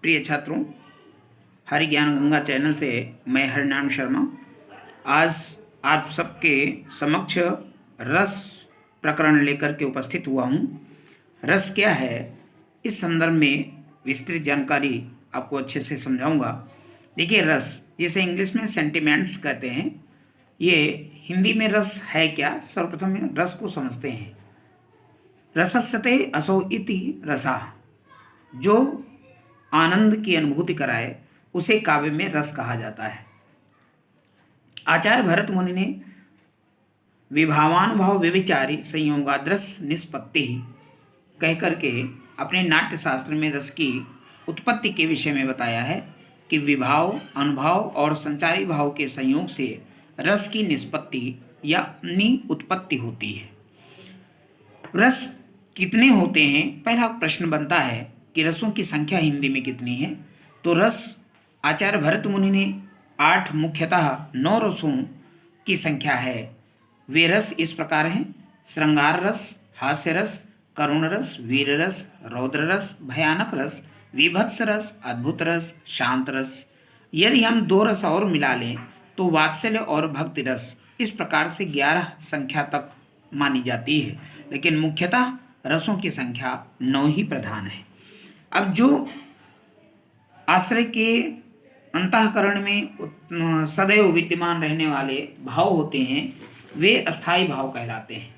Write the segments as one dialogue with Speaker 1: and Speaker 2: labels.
Speaker 1: प्रिय छात्रों, हरि ज्ञान गंगा चैनल से मैं हरिनाम शर्मा आज आप सबके समक्ष रस प्रकरण लेकर के उपस्थित हुआ हूँ। रस क्या है, इस संदर्भ में विस्तृत जानकारी आपको अच्छे से समझाऊंगा। देखिए, रस जिसे इंग्लिश में सेंटिमेंट्स कहते हैं, ये हिंदी में रस है क्या, सर्वप्रथम रस को समझते हैं। रसस्यते असौ इति रसा, जो आनंद की अनुभूति कराए उसे काव्य में रस कहा जाता है। आचार्य भरत मुनि ने विभावानुभाव व्यभिचारी संयोगाद्रस निष्पत्ति कह करके अपने नाट्य शास्त्र में रस की उत्पत्ति के विषय में बताया है कि विभाव, अनुभाव और संचारी भाव के संयोग से रस की निष्पत्ति या उत्पत्ति होती है। रस कितने होते हैं, पहला प्रश्न बनता है कि रसों की संख्या हिंदी में कितनी है। तो रस आचार्य भरत मुनि ने 8 मुख्यतः 9 रसों की संख्या है। वे रस इस प्रकार हैं: श्रृंगार रस, हास्य रस, करुण रस, वीर रस, रौद्र रस, भयानक रस, विभत्स रस, अद्भुत रस, शांत रस। यदि हम 2 रस और मिला लें तो वात्सल्य और भक्ति रस, इस प्रकार से 11 संख्या तक मानी जाती है, लेकिन मुख्यतः रसों की संख्या 9 ही प्रधान है। अब जो आश्रय के अंतःकरण में सदैव विद्यमान रहने वाले भाव होते हैं, वे अस्थाई भाव कहलाते हैं।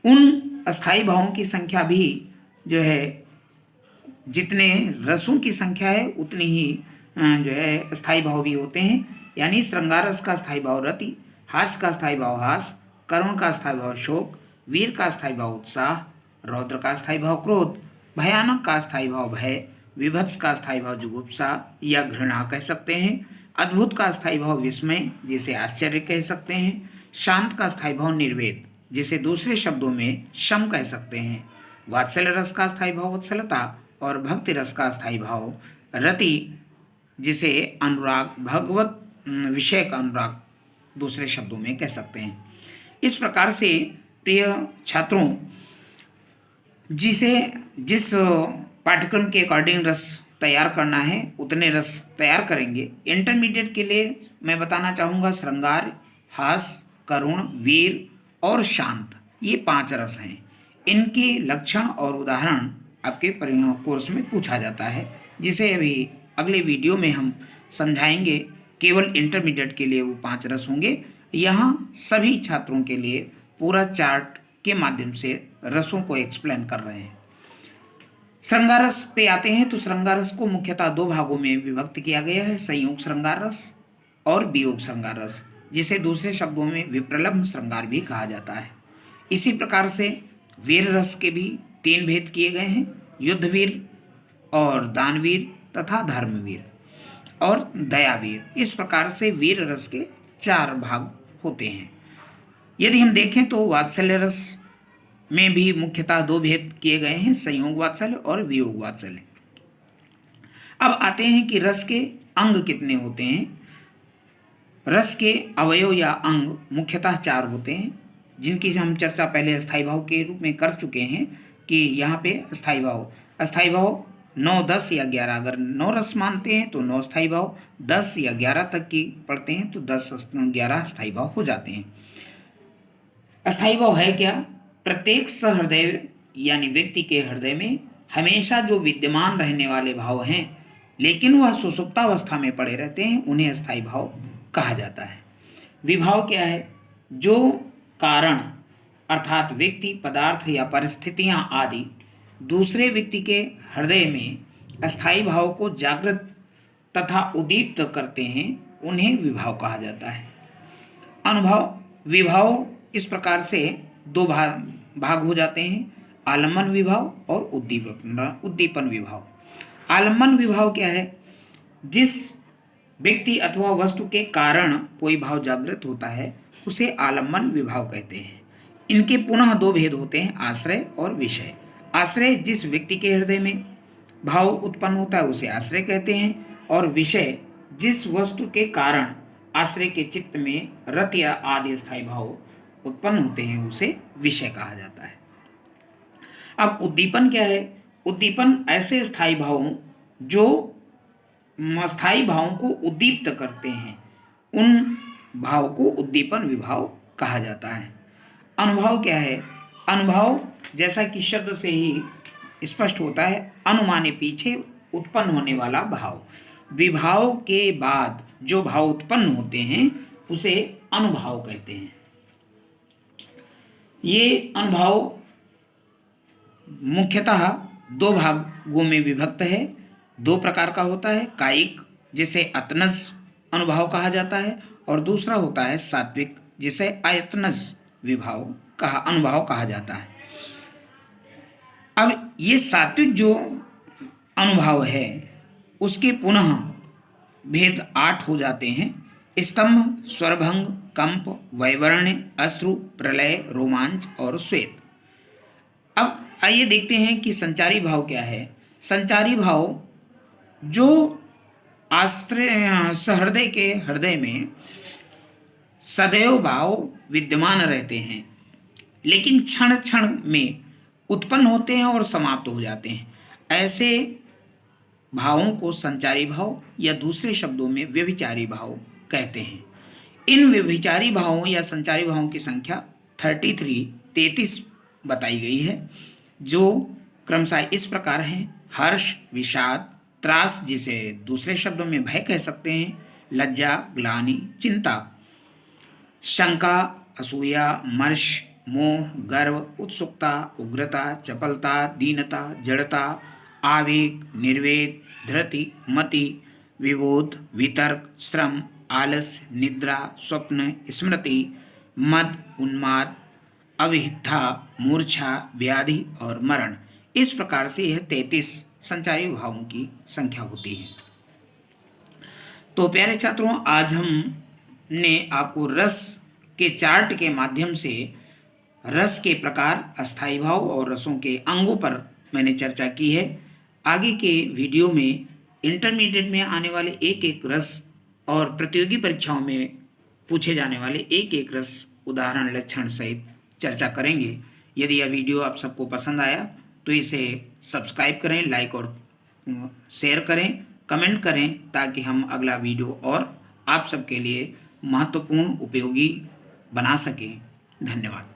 Speaker 1: उन अस्थाई भावों की संख्या भी जो है, जितने रसों की संख्या है उतनी ही जो है अस्थाई भाव भी होते हैं। यानी श्रृंगार रस का स्थायी भाव रति, हास्य का स्थायी भाव हास, करुण का स्थायी भाव शोक, वीर का स्थायी भाव उत्साह, रौद्र का स्थायी भाव क्रोध, भयानक का स्थायी भाव भय, विभत्स का स्थायी भाव जुगुप्सा या घृणा कह सकते हैं, अद्भुत का स्थायी भाव विस्मय, जिसे आश्चर्य कह सकते हैं, शांत का स्थायी भाव निर्वेद, जिसे दूसरे शब्दों में शम कह सकते हैं, वात्सल्य रस का स्थायी भाव वत्सलता और भक्ति रस का स्थायी भाव रति, जिसे अनुराग, भगवत विषय का अनुराग दूसरे शब्दों में कह सकते हैं। इस प्रकार से प्रिय छात्रों, जिस पाठ्यक्रम के अकॉर्डिंग रस तैयार करना है उतने रस तैयार करेंगे। इंटरमीडिएट के लिए मैं बताना चाहूँगा श्रृंगार, हास, करुण, वीर और शांत, ये 5 रस हैं। इनके लक्षण और उदाहरण आपके कोर्स में पूछा जाता है, जिसे अभी अगले वीडियो में हम समझाएंगे। केवल इंटरमीडिएट के लिए वो 5 रस होंगे। यहाँ सभी छात्रों के लिए पूरा चार्ट के माध्यम से रसों को एक्सप्लेन कर रहे हैं। श्रृंगार रस पे आते हैं तो श्रृंगार रस को मुख्यतः 2 भागों में विभक्त किया गया है: संयोग श्रृंगार रस और वियोग श्रृंगार रस, जिसे दूसरे शब्दों में विप्रलम्भ श्रृंगार भी कहा जाता है। इसी प्रकार से वीर रस के भी 3 भेद किए गए हैं: युद्धवीर और दानवीर तथा धर्मवीर और दयावीर। इस प्रकार से वीर रस के 4 भाग होते हैं। यदि हम देखें तो वात्सल्य रस में भी मुख्यतः 2 भेद किए गए हैं: संयोग वात्सल्य और वियोग वात्सल्य। अब आते हैं कि रस के अंग कितने होते हैं। रस के अवयव या अंग मुख्यतः 4 होते हैं, जिनकी हम चर्चा पहले अस्थायी भाव के रूप में कर चुके हैं कि यहाँ पे अस्थायी भाव 9, 10 या 11, अगर 9 रस मानते हैं तो 9 स्थायी भाव, 10 या 11 तक की पढ़ते हैं तो 10 11 स्थायी भाव हो जाते हैं। अस्थायी भाव है क्या? प्रत्येक सहृदय यानी व्यक्ति के हृदय में हमेशा जो विद्यमान रहने वाले भाव हैं, लेकिन वह सुषुप्तावस्था में पड़े रहते हैं, उन्हें अस्थायी भाव कहा जाता है। विभाव क्या है? जो कारण अर्थात व्यक्ति, पदार्थ या परिस्थितियां आदि दूसरे व्यक्ति के हृदय में अस्थायी भाव को जागृत तथा उद्दीप्त करते हैं, उन्हें विभाव कहा जाता है। अनुभव विभाव इस प्रकार से 2 भाग हो जाते हैं: आलम्बन विभाव और उद्दीपन विभाव। आलम्बन विभाव क्या है? जिस व्यक्ति अथवा वस्तु के कारण कोई भाव जागृत होता है, उसे आलम्बन विभाव कहते हैं। इनके पुनः 2 भेद होते हैं: आश्रय और विषय। आश्रय जिस व्यक्ति के हृदय में भाव उत्पन्न होता है उसे आश्रय कहते हैं, और विषय जिस वस्तु के कारण आश्रय के चित्त में रत या आदि स्थायी भाव उत्पन्न होते हैं उसे विषय कहा जाता है। अब उद्दीपन क्या है? उद्दीपन ऐसे स्थायी भावों जो स्थायी भावों को उद्दीप्त करते हैं, उन भाव को उद्दीपन विभाव कहा जाता है। अनुभाव क्या है? अनुभाव जैसा कि शब्द से ही स्पष्ट होता है, अनुमाने पीछे उत्पन्न होने वाला भाव। विभाव के बाद जो भाव उत्पन्न होते हैं उसे अनुभाव कहते हैं। ये अनुभाव मुख्यतः दो भागों में विभक्त है। दो प्रकार का होता है, कायिक जिसे अतनज अनुभाव कहा जाता है, और दूसरा होता है सात्विक जिसे अयतनज अनुभाव कहा जाता है। अब ये सात्विक जो अनुभाव है उसके पुनः भेद 8 हो जाते हैं: स्तंभ, स्वरभंग, कंप, वैवर्ण्य, अश्रु, प्रलय, रोमांच और श्वेत। अब आइए देखते हैं कि संचारी भाव क्या है। संचारी भाव जो सहृदय के हृदय में सदैव भाव विद्यमान रहते हैं, लेकिन क्षण क्षण में उत्पन्न होते हैं और समाप्त हो जाते हैं, ऐसे भावों को संचारी भाव या दूसरे शब्दों में व्यभिचारी भाव कहते हैं। इन व्यभिचारी भावों या संचारी भावों की संख्या 33 बताई गई है, जो क्रमशः इस प्रकार हैं: हर्ष, विषाद, त्रास जिसे दूसरे शब्दों में भय कह सकते हैं, लज्जा, ग्लानि, चिंता, शंका, असूया, मर्ष, मोह, गर्व, उत्सुकता, उग्रता, चपलता, दीनता, जड़ता, आवेग, निर्वेद, धृति, मति, विबोध, वितर्क, श्रम, आलस्य, निद्रा, स्वप्न, स्मृति, मद, उन्माद, अविहिता, मूर्छा, व्याधि और मरण। इस प्रकार से यह 33 संचारी भावों की संख्या होती है। तो प्यारे छात्रों, आज हमने आपको रस के चार्ट के माध्यम से रस के प्रकार, अस्थायी भाव और रसों के अंगों पर मैंने चर्चा की है। आगे के वीडियो में इंटरमीडिएट में आने वाले एक एक रस और प्रतियोगी परीक्षाओं में पूछे जाने वाले एक एक रस उदाहरण लक्षण सहित चर्चा करेंगे। यदि यह वीडियो आप सबको पसंद आया तो इसे सब्सक्राइब करें, लाइक और शेयर करें, कमेंट करें, ताकि हम अगला वीडियो और आप सबके लिए महत्वपूर्ण उपयोगी बना सकें। धन्यवाद।